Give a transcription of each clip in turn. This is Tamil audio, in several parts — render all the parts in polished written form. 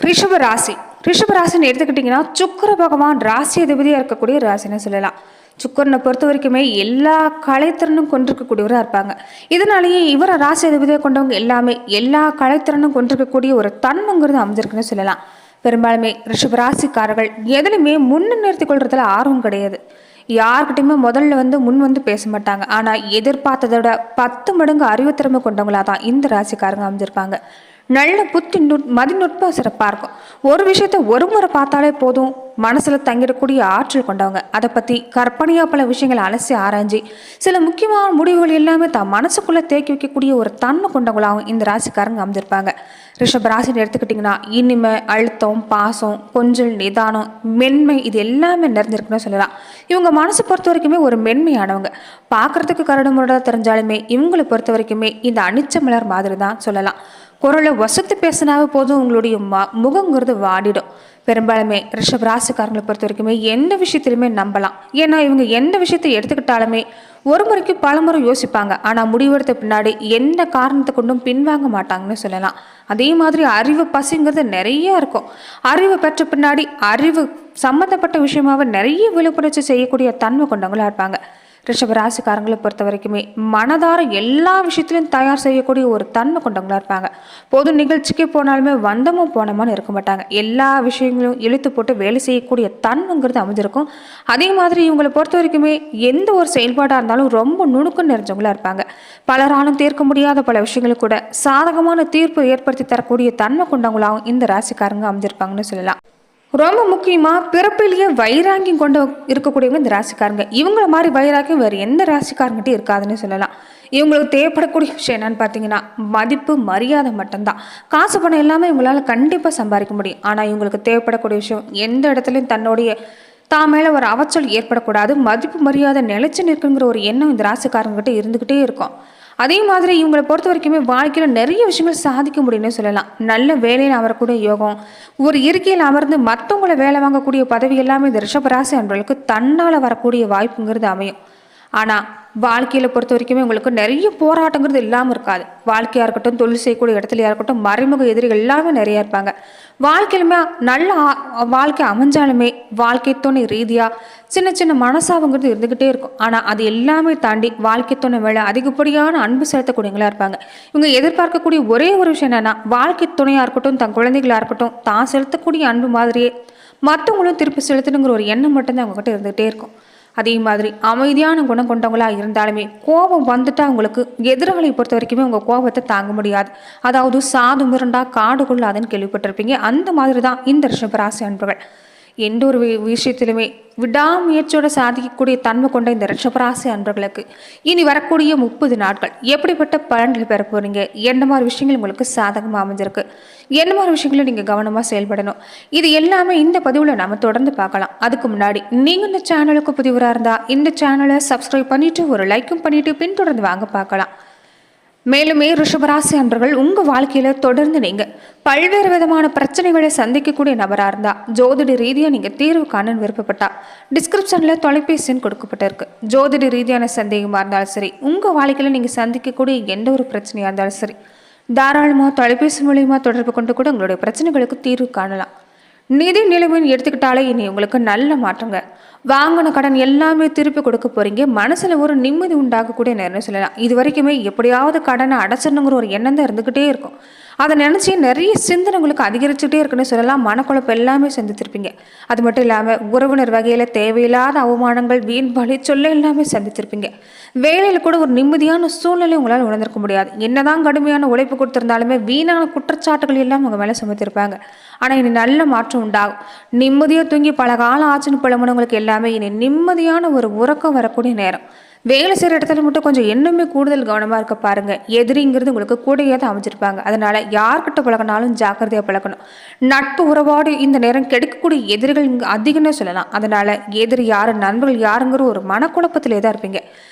ரிஷப ராசி. ரிஷப ராசின்னு எடுத்துக்கிட்டிங்கன்னா சுக்கிர பகவான் ராசி அதிபதியாக இருக்கக்கூடிய ராசின்னு சொல்லலாம். சுக்கரனை பொறுத்த வரைக்குமே எல்லா கலைத்திறனும் கொண்டிருக்கக்கூடியவராக இருப்பாங்க. இதனாலேயே இவரை ராசி அதிபதியாக கொண்டவங்க எல்லாமே எல்லா கலைத்திறனும் கொண்டிருக்கக்கூடிய ஒரு தன்மைங்கிறது அமைஞ்சிருக்குன்னு சொல்லலாம். பெரும்பாலுமே ரிஷப ராசிக்காரர்கள் எதுலையுமே முன்ன நிறுத்தி கொள்றதுல ஆர்வம் கிடையாது. யார்கிட்டையுமே முதல்ல முன் வந்து பேச மாட்டாங்க. ஆனால் எதிர்பார்த்ததோட 10 மடங்கு அறிவுத்திறமை கொண்டவங்களா தான் இந்த ராசிக்காரங்க அமைஞ்சிருப்பாங்க. நல்ல புத்தி மதிநுட்பம் சிறப்பாக இருக்கும். ஒரு விஷயத்த ஒரு முறை பார்த்தாலே போதும் மனசில் தங்கிடக்கூடிய ஆற்றல் கொண்டவங்க. அதை பற்றி கற்பனையாக பல விஷயங்களை அலசி ஆராய்ஞ்சி சில முக்கியமான முடிவுகள் எல்லாமே தான் மனசுக்குள்ளே தேக்கி வைக்கக்கூடிய ஒரு தன்மை கொண்டவங்களாகவும் இந்த ராசிக்காரங்க அமைஞ்சிருப்பாங்க. ரிஷப ராசின்னு எடுத்துக்கிட்டிங்கன்னா இனிமை, அழுத்தம், பாசம், கொஞ்சல், நிதானம், மென்மை இது எல்லாமே நிறைஞ்சிருக்குன்னு சொல்லலாம். இவங்க மனசை பொறுத்த வரைக்குமே ஒரு மென்மையானவங்க. பார்க்குறதுக்கு கரடு முரடாக தெரிஞ்சாலுமே இவங்களை பொறுத்த வரைக்குமே இந்த அனிச்ச மலர் மாதிரி தான் சொல்லலாம். குரலை வசத்து பேசினாவே போதும் உங்களுடைய முகங்கிறது வாடிடும். பெரும்பாலுமே ரிஷப ராசிக்காரங்களை பொறுத்த வரைக்குமே எந்த விஷயத்திலுமே நம்பலாம். ஏன்னா இவங்க எந்த விஷயத்தை எடுத்துக்கிட்டாலுமே ஒரு முறைக்கு பல முறை யோசிப்பாங்க. ஆனால் முடிவெடுத்த பின்னாடி எந்த காரணத்தை கொண்டும் பின்வாங்க மாட்டாங்கன்னு சொல்லலாம். அதே மாதிரி அறிவு பசிங்கிறது நிறைய இருக்கும். அறிவு பெற்ற பின்னாடி அறிவு சம்மந்தப்பட்ட விஷயமாவே நிறைய விழிப்புணர்ச்சி செய்யக்கூடிய தன்மை கொண்டவங்களா இருப்பாங்க. ரிஷப ராசிக்காரங்களை பொறுத்த வரைக்குமே மனதார எல்லா விஷயத்திலையும் தயார் செய்யக்கூடிய ஒரு தன்மை கொண்டவங்களா இருப்பாங்க. பொது நிகழ்ச்சிக்கு போனாலுமே வந்தமோ போனோமான்னு இருக்க மாட்டாங்க. எல்லா விஷயங்களும் இழுத்து போட்டு வேலை செய்யக்கூடிய தன்மைங்கிறது அமைஞ்சிருக்கும். அதே மாதிரி இவங்களை பொறுத்த வரைக்குமே எந்த ஒரு செயல்பாடாக இருந்தாலும் ரொம்ப நுணுக்கம் நிறைஞ்சவங்களா இருப்பாங்க. பலராலும் தீர்க்க முடியாத பல விஷயங்களுக்கு கூட சாதகமான தீர்ப்பு ஏற்படுத்தி தரக்கூடிய தன்மை கொண்டவங்களாகவும் இந்த ராசிக்காரங்க அமைஞ்சிருப்பாங்கன்னு சொல்லலாம். ரொம்ப முக்கியமாக பிறப்பிலேயே வைராங்கியம் கொண்டு இருக்கக்கூடியவங்க இந்த ராசிக்காரங்க. இவங்கள மாதிரி வைராக்கியம் வேறு எந்த ராசிக்காரங்கிட்டே இருக்காதுன்னு சொல்லலாம். இவங்களுக்கு தேவைப்படக்கூடிய விஷயம் என்னன்னு பார்த்தீங்கன்னா மதிப்பு, மரியாதை மட்டும்தான். காசு பணம் எல்லாமே இவங்களால கண்டிப்பாக சம்பாதிக்க முடியும். ஆனால் இவங்களுக்கு தேவைப்படக்கூடிய விஷயம் எந்த இடத்துலையும் தன்னுடைய தான் மேலே ஒரு அவச்சல் ஏற்படக்கூடாது. மதிப்பு, மரியாதை நிலைச்சு நிற்குங்கிற ஒரு எண்ணம் இந்த ராசிக்காரங்கிட்ட இருந்துக்கிட்டே இருக்கும். அதே மாதிரி இவங்களை பொறுத்த வரைக்குமே வாழ்க்கையில் நிறைய விஷயங்கள் சாதிக்க முடியும்னு சொல்லலாம். நல்ல வேலையில் அமரக்கூடிய யோகம், ஒரு இருக்கையில் அமர்ந்து மற்றவங்களை வேலை வாங்கக்கூடிய பதவி எல்லாமே இந்த ரிஷபராசி அன்பர்களுக்கு தன்னால் வரக்கூடிய வாய்ப்புங்கிறது அமையும். ஆனால் வாழ்க்கையில் பொறுத்த வரைக்குமே உங்களுக்கு நிறைய போராட்டங்கிறது இல்லாமல் இருக்காது. வாழ்க்கையாக இருக்கட்டும், தொழில் செய்யக்கூடிய இடத்துலையாக இருக்கட்டும், மறைமுக எதிரிகள் எல்லாமே நிறையா இருப்பாங்க. வாழ்க்கையிலுமே நல்ல வாழ்க்கை அமைஞ்சாலுமே வாழ்க்கை துணை ரீதியாக சின்ன சின்ன மனசாபங்கிறது இருந்துக்கிட்டே இருக்கும். ஆனால் அது எல்லாமே தாண்டி வாழ்க்கை துணை மேலே அதிகப்படியான அன்பு செலுத்தக்கூடியவங்களா இருப்பாங்க. இவங்க எதிர்பார்க்கக்கூடிய ஒரே ஒரு விஷயம் என்னென்னா வாழ்க்கை துணையாக இருக்கட்டும், தன் குழந்தைகளாக இருக்கட்டும், தான் செலுத்தக்கூடிய அன்பு மாதிரியே மற்றவங்களும் திருப்பி செலுத்தணுங்கிற ஒரு எண்ணம் மட்டும்தான் அவங்ககிட்ட இருந்துகிட்டே இருக்கும். அதே மாதிரி அமைதியான குணம் கொண்டவங்களாக இருந்தாலுமே கோபம் வந்துட்டா அவங்களுக்கு எதிராளியை பொறுத்த வரைக்குமே உங்கள் கோபத்தை தாங்க முடியாது. அதாவது சாது மிரண்டா காடு கொள்ளாதுன்னு கேள்விப்பட்டிருப்பீங்க. அந்த மாதிரி தான் இந்த ரிஷபராசி அன்பர்கள். எந்த ஒரு விஷயத்திலுமே விடாமுயற்சியோட சாதிக்கக்கூடிய தன்மை கொண்ட இந்த ரிஷபராசி அன்பர்களுக்கு இனி வரக்கூடிய 30 நாட்கள் எப்படிப்பட்ட பலன்கள் பெற போறீங்க, என்ன மாதிரி விஷயங்கள் உங்களுக்கு சாதகமாக அமைஞ்சிருக்கு, என்ன மாதிரி விஷயங்களை நீங்கள் கவனமாக செயல்படணும், இது எல்லாமே இந்த பதிவில் நம்ம தொடர்ந்து பார்க்கலாம். அதுக்கு முன்னாடி நீங்கள் இந்த சேனலுக்கு புதிவராக இருந்தால் இந்த சேனலை சப்ஸ்கிரைப் பண்ணிவிட்டு ஒரு லைக்கும் பண்ணிவிட்டு பின்தொடர்ந்து வாங்க பார்க்கலாம். மேலுமே ரிஷபராசி அன்பர்கள் உங்கள் வாழ்க்கையில் தொடர்ந்து நீங்கள் பல்வேறு விதமான பிரச்சனைகளை சந்திக்கக்கூடிய நபராக இருந்தால் ஜோதிட ரீதியாக நீங்கள் தீர்வு காண விருப்பப்பட்டா டிஸ்கிரிப்ஷனில் தொலைபேசின்னு கொடுக்கப்பட்டிருக்கு. ஜோதிட ரீதியான சந்தேகமாக இருந்தாலும் சரி, உங்கள் வாழ்க்கையில் நீங்கள் சந்திக்கக்கூடிய எந்த ஒரு பிரச்சனையாக இருந்தாலும் சரி, தாராளமாக தொலைபேசி மூலியமாக தொடர்பு கொண்டு கூட உங்களுடைய பிரச்சனைகளுக்கு தீர்வு காணலாம். நிதி நிலைமைன்னு எடுத்துக்கிட்டாலே இனி உங்களுக்கு நல்ல மாற்றங்க. வாங்கின கடன் எல்லாமே திருப்பி கொடுக்க போறீங்க. மனசுல ஒரு நிம்மதி உண்டாகக்கூடிய நேரம் சொல்லலாம். இது வரைக்குமே எப்படியாவது கடனை அடைச்சிடணுங்கிற ஒரு எண்ணம் தான் இருந்துகிட்டே இருக்கும். அதை நினச்சி நிறைய சிந்தனைகளுக்கு அதிகரிச்சுட்டே இருக்குன்னு சொல்லலாம். மனக்குழப்பம் எல்லாமே சந்தித்திருப்பீங்க. அது மட்டும் இல்லாமல் உறவினர் வகையில் தேவையில்லாத அவமானங்கள், வீண் பழி சொல்ல எல்லாமே சந்தித்திருப்பீங்க. வேலையில் கூட ஒரு நிம்மதியான சூழ்நிலை உங்களால் உணர்ந்திருக்க முடியாது. என்னதான் கடுமையான உழைப்பு கொடுத்துருந்தாலுமே வீணான குற்றச்சாட்டுகள் எல்லாம் உங்கள் மேலே சுமத்திருப்பாங்க. ஆனால் இனி நல்ல மாற்றம் உண்டாகும். நிம்மதியாக தூங்கி பல காலம் ஆச்சுன்னு பழமனவங்களுக்கு எல்லாமே இனி நிம்மதியான ஒரு உறக்கம் வரக்கூடிய நேரம். வேலை செய்கிற இடத்துல மட்டும் கொஞ்சம் இன்னுமே கூடுதல் கவனமாக இருக்க பாருங்க. எதிரிங்கிறது உங்களுக்கு கூடயே தான் அமைச்சிருப்பாங்க. அதனால யார்கிட்ட பழகினாலும் ஜாக்கிரதையாக பழகணும். நட்பு உறவோடு இந்த நேரம் கிடைக்கக்கூடிய எதிரிகள் இங்கே அதிகம்னு சொல்லலாம். அதனால எதிரி யாரு, நண்பர்கள் யாருங்கிற ஒரு மனக்குழப்பத்திலே தான் இருப்பீங்க.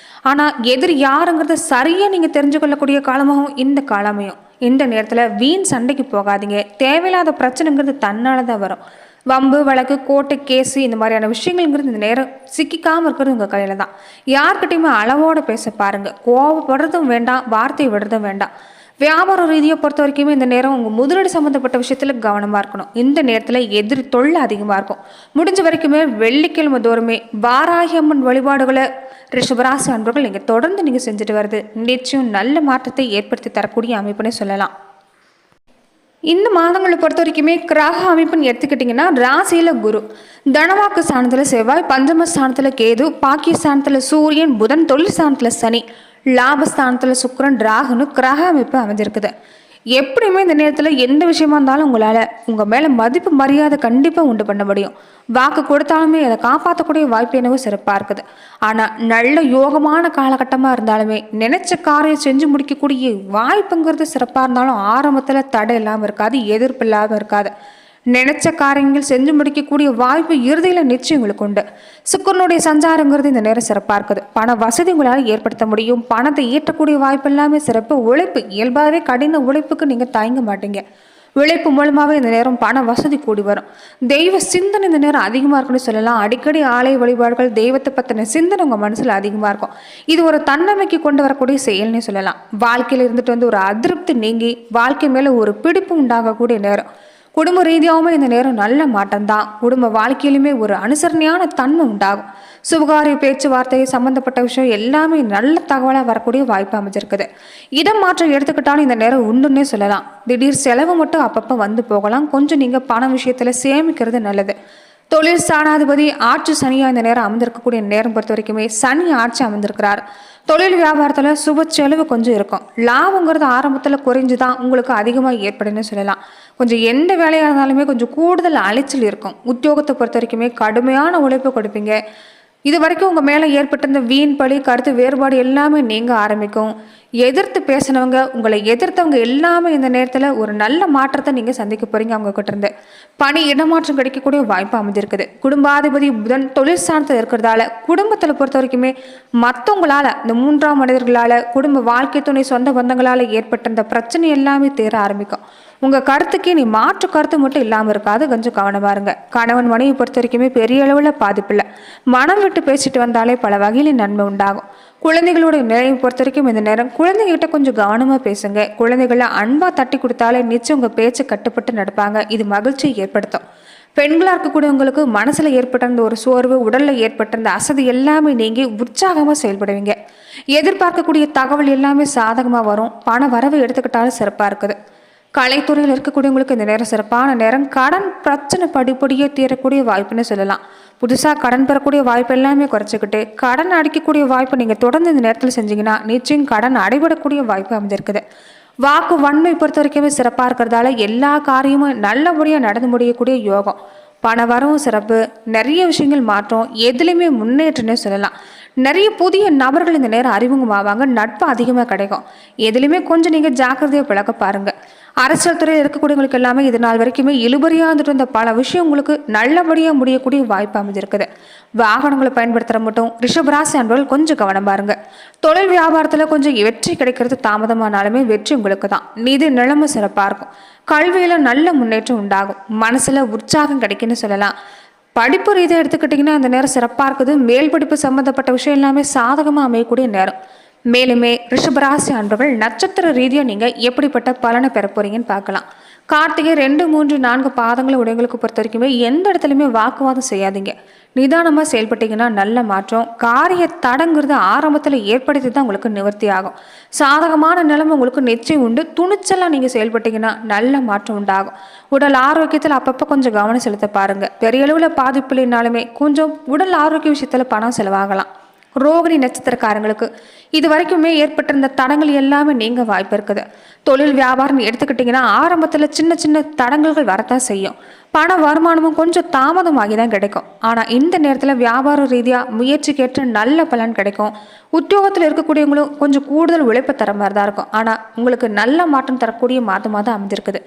ஆனால் எதிரி யாருங்கிறத சரியாக நீங்கள் தெரிஞ்சு கொள்ளக்கூடிய காலமாகவும் இந்த காலமையும். இந்த நேரத்தில் வீண் சண்டைக்கு போகாதீங்க. தேவையில்லாத பிரச்சனைங்கிறது தன்னால தான் வரும். வம்பு வழக்கு கோர்ட்டு கேஸு இந்த மாதிரியான விஷயங்கள்ங்கிறது இந்த நேரம் சிக்கிக்காமல் இருக்கிறது உங்கள் கையில் தான். யார்கிட்டையுமே அளவோடு பேச பாருங்கள். கோவப்படுறதும் வேண்டாம், வார்த்தை விடுறதும் வேண்டாம். வியாபார ரீதியாக பொறுத்த வரைக்குமே இந்த நேரம் உங்கள் முதலீடு சம்மந்தப்பட்ட விஷயத்தில் கவனமாக இருக்கணும். இந்த நேரத்தில் எதிரி தொல்லை அதிகமாக இருக்கும். முடிஞ்ச வரைக்குமே வெள்ளிக்கிழமை தோறுமே வாராகி அம்மன் வழிபாடுகளை ரிஷபராசி அன்பர்கள் நீங்கள் தொடர்ந்து நீங்கள் செஞ்சுட்டு வருது நிச்சயம் நல்ல மாற்றத்தை ஏற்படுத்தி தரக்கூடிய அமைப்புனே சொல்லலாம். இந்த மாதங்களை பொறுத்த வரைக்குமே கிரக அமைப்புன்னு எடுத்துக்கிட்டிங்கன்னா ராசியில் குரு, தனவாக்கு ஸ்தானத்தில் செவ்வாய், பஞ்சம ஸ்தானத்தில் கேது, பாக்கிய ஸ்தானத்தில் சூரியன், புதன், தொழில் ஸ்தானத்தில் சனி, லாபஸ்தானத்தில் சுக்கிரன், ராகுன்னு கிரக அமைப்பு அமைஞ்சிருக்குது. எப்படியுமே இந்த நேரத்தில் எந்த விஷயமா இருந்தாலும் உங்களால் உங்கள் மேலே மதிப்பு மரியாதை கண்டிப்பாக உண்டு பண்ண முடியும். வாக்கு கொடுத்தாலுமே அதை காப்பாற்றக்கூடிய வாய்ப்பு என்னவோ சிறப்பாக இருக்குது. ஆனால் நல்ல யோகமான காலகட்டமாக இருந்தாலுமே நினைச்ச காரியம் செஞ்சு முடிக்கக்கூடிய வாய்ப்புங்கிறது சிறப்பாக இருந்தாலும் ஆரம்பத்தில் தடை இல்லாமல் இருக்காது, எதிர்ப்பு இல்லாமல் இருக்காது. நினைச்ச காரியங்கள் செஞ்சு முடிக்கக்கூடிய வாய்ப்பு இறுதியில் நிச்சயம் உங்களுக்கு உண்டு. சுக்கிரனுடைய சஞ்சாரங்கிறது இந்த நேரம் சிறப்பாக இருக்குது. பண வசதி உங்களால் ஏற்படுத்த முடியும். பணத்தை ஈட்டக்கூடிய வாய்ப்பு எல்லாமே சிறப்பு. உழைப்பு இயல்பாகவே கடின உழைப்புக்கு நீங்கள் தயங்க மாட்டீங்க. உழைப்பு மூலமாகவே இந்த நேரம் பண வசதி கூடி வரும். தெய்வ சிந்தனை இந்த நேரம் அதிகமாக இருக்குன்னு சொல்லலாம். அடிக்கடி ஆலய வழிபாடுகள், தெய்வத்தை பற்றின சிந்தனை உங்கள் மனசில் அதிகமாக இருக்கும். இது ஒரு தன்னமைக்கு கொண்டு வரக்கூடிய செயல்னே சொல்லலாம். வாழ்க்கையில் இருந்துட்டு வந்து ஒரு அதிருப்தி நீங்கி வாழ்க்கை மேலே ஒரு பிடிப்பு உண்டாகக்கூடிய நேரம். குடும்ப ரீதியாகவும் இந்த நேரம் நல்ல மாற்றம் தான். குடும்ப வாழ்க்கையிலுமே ஒரு அனுசரணையான தன்மை உண்டாகும். சுபகாரிய பேச்சுவார்த்தை சம்பந்தப்பட்ட விஷயம் எல்லாமே நல்ல தகவலாக வரக்கூடிய வாய்ப்பு அமைஞ்சிருக்குது. இடம் மாற்றம் எடுத்துக்கிட்டாலும் இந்த நேரம் உண்டுன்னே சொல்லலாம். திடீர் செலவு மட்டும் அப்பப்போ வந்து போகலாம். கொஞ்சம் நீங்கள் பண விஷயத்தில் சேமிக்கிறது நல்லது. தொழில் ஸ்தானாதிபதி ஆட்சி சனியாக இந்த நேரம் அமர்ந்திருக்கக்கூடிய நேரம் பொறுத்த வரைக்குமே சனி ஆட்சி அமர்ந்திருக்கிறார். தொழில் வியாபாரத்தில் சுப செலவு கொஞ்சம் இருக்கும். லாபங்கிறது ஆரம்பத்தில் குறைஞ்சு தான் உங்களுக்கு அதிகமாக ஏற்படுன்னு சொல்லலாம். கொஞ்சம் எந்த வேலையாக இருந்தாலுமே கொஞ்சம் கூடுதல் அலைச்சல் இருக்கும். உத்தியோகத்தை பொறுத்த வரைக்குமே கடுமையான உழைப்பு கொடுப்பீங்க. இது வரைக்கும் உங்கள் மேலே ஏற்பட்டிருந்த வீண் பழி, கருத்து வேறுபாடு எல்லாமே நீங்க ஆரம்பிக்கும். எதிர்த்து பேசினவங்க, உங்களை எதிர்த்தவங்க எல்லாமே இந்த நேரத்தில் ஒரு நல்ல மாற்றத்தை நீங்கள் சந்திக்க போகிறீங்க. அவங்க கிட்ட இருந்து பணி இடமாற்றம் கிடைக்கக்கூடிய வாய்ப்பு அமைஞ்சிருக்குது. குடும்பாதிபதி புதன் தொழில் ஸ்தானத்தில் இருக்கிறதால குடும்பத்தில் பொறுத்த வரைக்குமே மற்றவங்களால், இந்த மூன்றாம் மனிதர்களால், குடும்ப வாழ்க்கை துணை சொந்த பந்தங்களால் ஏற்பட்டிருந்த பிரச்சனை எல்லாமே தேர ஆரம்பிக்கும். உங்கள் கருத்துக்கே நீ மாற்று கருத்து மட்டும் இல்லாமல் இருக்காது, கொஞ்சம் கவனமாக இருங்க. கணவன் மனைவி பொறுத்த வரைக்குமே பெரிய அளவில் பாதிப்பில்லை. மனம் விட்டு பேசிட்டு வந்தாலே பல வகையில் நன்மை உண்டாகும். குழந்தைகளோட நிலையை பொறுத்த வரைக்கும் இந்த நேரம் குழந்தைகிட்ட கொஞ்சம் கவனமாக பேசுங்க. குழந்தைகளை அன்பாக தட்டி கொடுத்தாலே நிச்சயம் உங்கள் பேச்சு கட்டுப்பட்டு நடப்பாங்க. இது மகிழ்ச்சியை ஏற்படுத்தும். பெண்களாக இருக்கக்கூடியவங்களுக்கு மனசில் ஏற்பட்டிருந்த ஒரு சோர்வு, உடலில் ஏற்பட்டிருந்த அசதி எல்லாமே நீங்கி உற்சாகமாக செயல்படுவீங்க. எதிர்பார்க்கக்கூடிய தகவல் எல்லாமே சாதகமாக வரும். பண வரவு எடுத்துக்கிட்டாலும் சிறப்பாக இருக்குது. கலைத்துறையில் இருக்கக்கூடியவங்களுக்கு இந்த நேரம் சிறப்பான நேரம். கடன் பிரச்சனை படிப்படியே தீரக்கூடிய வாய்ப்புன்னு சொல்லலாம். புதுசாக கடன் பெறக்கூடிய வாய்ப்பு எல்லாமே குறைச்சிக்கிட்டு கடன் அடிக்கக்கூடிய வாய்ப்பை நீங்கள் தொடர்ந்து இந்த நேரத்தில் செஞ்சீங்கன்னா நிச்சயம் கடன் அடைபடக்கூடிய வாய்ப்பு அமைஞ்சிருக்குது. வாக்கு வன்மை பொறுத்த வரைக்குமே சிறப்பாக இருக்கிறதால எல்லா காரியமும் நல்லபடியாக நடந்து முடியக்கூடிய யோகம். பண வரவும் சிறப்பு. நிறைய விஷயங்கள் மாற்றம், எதுலையுமே முன்னேற்றம்னே சொல்லலாம். நிறைய புதிய நபர்கள் இந்த நேரம் அறிமுகமாவாங்க. நட்பு அதிகமாக கிடைக்கும். எதுலையுமே கொஞ்சம் நீங்கள் ஜாக்கிரதையாக பழக்க பாருங்கள். அரசியல் துறையில் இருக்கக்கூடியவங்களுக்கு எல்லாமே இது நாள் வரைக்குமே இழுபறியாக இருந்துட்டு இருந்த பல விஷயம் உங்களுக்கு நல்லபடியாக முடியக்கூடிய வாய்ப்பு அமைஞ்சிருக்குது. வாகனங்களை பயன்படுத்துகிற மட்டும் ரிஷபராசி அன்பர்கள் கொஞ்சம் கவனம் பாருங்க. தொழில் வியாபாரத்தில் கொஞ்சம் வெற்றி கிடைக்கிறது தாமதமானாலுமே வெற்றி உங்களுக்கு தான். நிதி நிலைமை சிறப்பாக இருக்கும். கல்வியில் நல்ல முன்னேற்றம் உண்டாகும். மனசில் உற்சாகம் கிடைக்குன்னு சொல்லலாம். படிப்பு ரீதியாக எடுத்துக்கிட்டிங்கன்னா அந்த நேரம் சிறப்பாக இருக்குது. மேல் படிப்பு சம்மந்தப்பட்ட விஷயம் எல்லாமே சாதகமாக அமையக்கூடிய நேரம். மேலுமே ரிஷபராசி அன்பர்கள் நட்சத்திர ரீதியாக நீங்கள் எப்படிப்பட்ட பலனை பெற போறீங்கன்னு பார்க்கலாம். கார்த்திகை 2, 3, 4 பாதங்களை உடையவங்களுக்கு பொறுத்த வரைக்குமே எந்த இடத்துலையுமே வாக்குவாதம் செய்யாதீங்க. நிதானமாக செயல்பட்டீங்கன்னா நல்ல மாற்றம். காரிய தடங்கிறது ஆரம்பத்தில் ஏற்படுத்தி தான் உங்களுக்கு நிவர்த்தி ஆகும். சாதகமான நிலைமை உங்களுக்கு நிச்சயம் உண்டு. துணிச்சலாக நீங்கள் செயல்பட்டீங்கன்னா நல்ல மாற்றம் உண்டாகும். உடல் ஆரோக்கியத்தில் அப்பப்போ கொஞ்சம் கவனம் செலுத்த பாருங்கள். பெரிய அளவில் பாதிப்பு இல்லைனாலுமே கொஞ்சம் உடல் ஆரோக்கிய விஷயத்தில் பணம் செலவாகலாம். ரோகிணி நட்சத்திரக்காரங்களுக்கு இது வரைக்குமே ஏற்பட்டிருந்த தடங்கள் எல்லாமே நீங்க வாய்ப்பு இருக்குது. தொழில் வியாபாரம் எடுத்துக்கிட்டிங்கன்னா ஆரம்பத்தில் சின்ன சின்ன தடங்கல்கள் வரத்தான் செய்யும். பண வருமானமும் கொஞ்சம் தாமதமாகி தான் கிடைக்கும். ஆனால் இந்த நேரத்தில் வியாபார ரீதியாக முயற்சிக்கேற்ற நல்ல பலன் கிடைக்கும். உத்தியோகத்தில் இருக்கக்கூடியவங்களும் கொஞ்சம் கூடுதல் உழைப்பு தர மாதிரி தான் இருக்கும். ஆனால் உங்களுக்கு நல்ல மாற்றம் தரக்கூடிய மாதமாக தான் அமைஞ்சிருக்குது.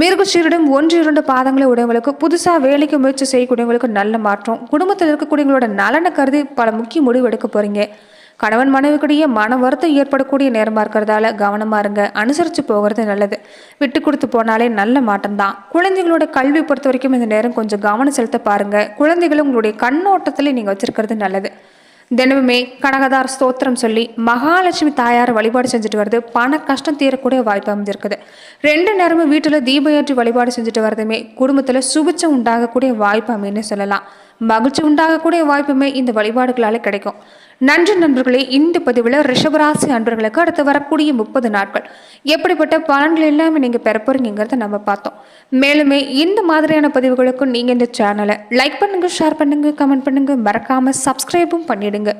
மிருகசீரிடம் 1, 2 பாதங்களை உடையவங்களுக்கு, புதுசாக வேலைக்கு முயற்சி செய்யக்கூடியவங்களுக்கு நல்ல மாற்றம். குடும்பத்தில் இருக்கக்கூடியவங்களோட நலனை கருதி பல முக்கிய முடிவு எடுக்க போறீங்க. கணவன் மனைவிக்கிடையே மன வருத்தம் ஏற்படக்கூடிய நேரமாக இருக்கிறதால கவனமாக இருங்க. அனுசரித்து போகிறது நல்லது. விட்டு கொடுத்து போனாலே நல்ல மாற்றம் தான். குழந்தைகளோட கல்வி பொறுத்த வரைக்கும் இந்த நேரம் கொஞ்சம் கவனம் செலுத்த பாருங்க. குழந்தைகளை உங்களுடைய கண்ணோட்டத்தில் நீங்கள் வச்சிருக்கிறது நல்லது. தினமுமே கனகதார் ஸ்தோத்திரம் சொல்லி மகாலட்சுமி தாயார் வழிபாடு செஞ்சுட்டு வருது பண கஷ்டம் தீரக்கூடிய வாய்ப்பு அமைஞ்சிருக்குது. 2 நேரமும் வீட்டில் தீபம் ஏற்றி வழிபாடு செஞ்சுட்டு வரதுமே குடும்பத்தில் சுபிச்சம் உண்டாகக்கூடிய வாய்ப்பு அமைன்னு சொல்லலாம். மகிழ்ச்சி உண்டாகக்கூடிய வாய்ப்புமே இந்த வழிபாடுகளால கிடைக்கும். நன்றி நண்பர்களே. இந்த பதிவில் ரிஷபராசி அன்பர்களுக்கு அடுத்து வரக்கூடிய 30 நாட்கள் எப்படிப்பட்ட பலன்கள் எல்லாமே நீங்கள் பெற போறீங்கிறத நம்ம பார்த்தோம். மேலுமே இந்த மாதிரியான பதிவுகளுக்கும் நீங்கள் இந்த சேனலை லைக் பண்ணுங்க, ஷேர் பண்ணுங்க, கமெண்ட் பண்ணுங்க, மறக்காம சப்ஸ்கிரைபும் பண்ணிடுங்க.